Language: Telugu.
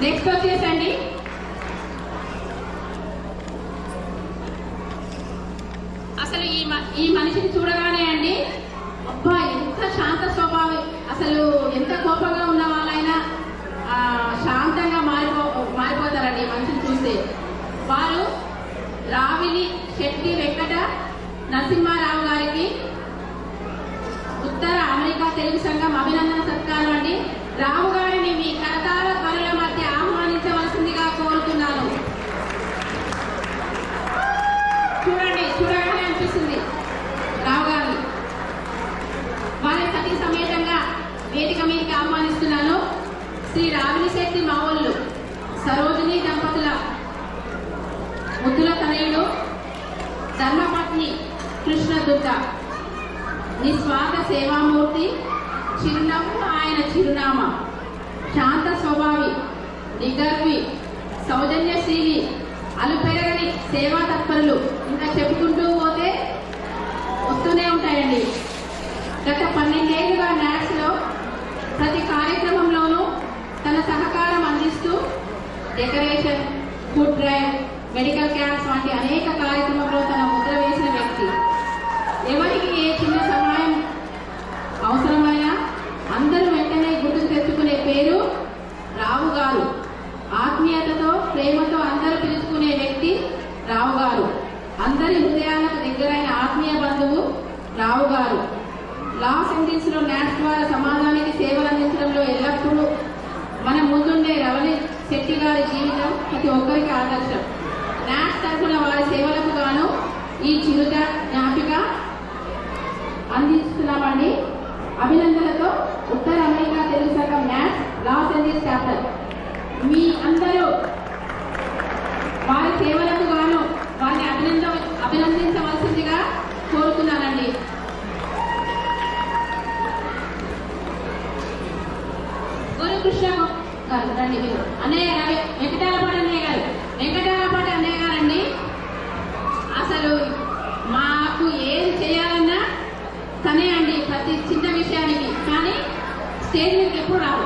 నెక్స్ట్ వచ్చేసండి అసలు ఈ మనిషిని చూడగానే అండి అబ్బా ఎంత శాంత స్వభావం, అసలు ఎంత కోపంగా ఉన్న వాళ్ళైనా శాంతంగా మారిపోతారండి ఈ మనిషిని చూస్తే. వారు రావిలి శెట్టి వెంకట నరసింహారావు గారికి ఉత్తర అమెరికా తెలుగు సంఘం అభినందన సత్కారం అండి. రావు గారిని మీ కరతాళ ధ్వనుల మధ్య ఆహ్వానించవలసిందిగా కోరుతున్నాను. చూడగానే అనిపిస్తుంది రావు గారిని. వారి సతీ సమేతంగా వేదిక మీదకి ఆహ్వానిస్తున్నాను. శ్రీ రావిలి శెట్టి మావోళ్ళు సరోజిని దంపతుల ముద్దుల తనయుడు ధర్మపత్ని కృష్ణదుర్గ, నిస్వార్థ సేవామూర్తి, చిరునవ్వు ఆయన చిరునామా, శాంత స్వభావి, నిగర్వి, సౌజన్యశీలి, అలుపెరగని సేవా తత్పరులు, ఇంకా చెప్పుకుంటూ పోతే వస్తూనే ఉంటాయండి. గత 12 ఏళ్లుగా న్యాట్స్లో ప్రతి కార్యక్రమంలోనూ తన సహకారం అందిస్తూ decoration, food drive, medical camps వంటి అనేక కార్యక్రమంలో తన ముద్ర వేసిన వ్యక్తి. ఎవరికి ఏ చిన్న సహాయం అవసరమైనా అందరూ వెంటనే గుర్తుకు తెచ్చుకునే పేరు రావు గారు. ఆత్మీయతతో ప్రేమతో అందరూ పిలుచుకునే వ్యక్తి రావు గారు. అందరి హృదయాలకు దగ్గరైన ఆత్మీయ బంధువు రావు గారు. లాస్ ఏంజల్స్లో న్యాట్స్ ద్వారా సమాజానికి సేవలు అందించడంలో ఎల్లప్పుడూ మన ముందుండే రవలి శెట్టి గారి జీవితం ప్రతి ఒక్కరికి ఆదర్శం. న్యాట్స్ తరఫున వారి సేవలకు గాను ఈ చిరుత జ్ఞాపిక అందిస్తున్నామండి. అభినందనలతో ఉత్తర అమెరికా తెలుగు సంఘం న్యాట్స్ లాస్ ఏంజల్స్ చాప్టర్. మీ అందరూ వారి సేవలకు గాను వారిని అభినందించవలసిందిగా కోరుతున్నానండి. గురుకృష్ణ గారు రండి. మీరు అన్నయ్య గారు వెంకటాలపాటి అన్నయ్య గారండి. అసలు మాకు ఏం చేయాలన్నా తనే అండి ప్రతి చిన్న విషయానికి. కానీ స్టేజ్ మీదకి ఎప్పుడు రావు.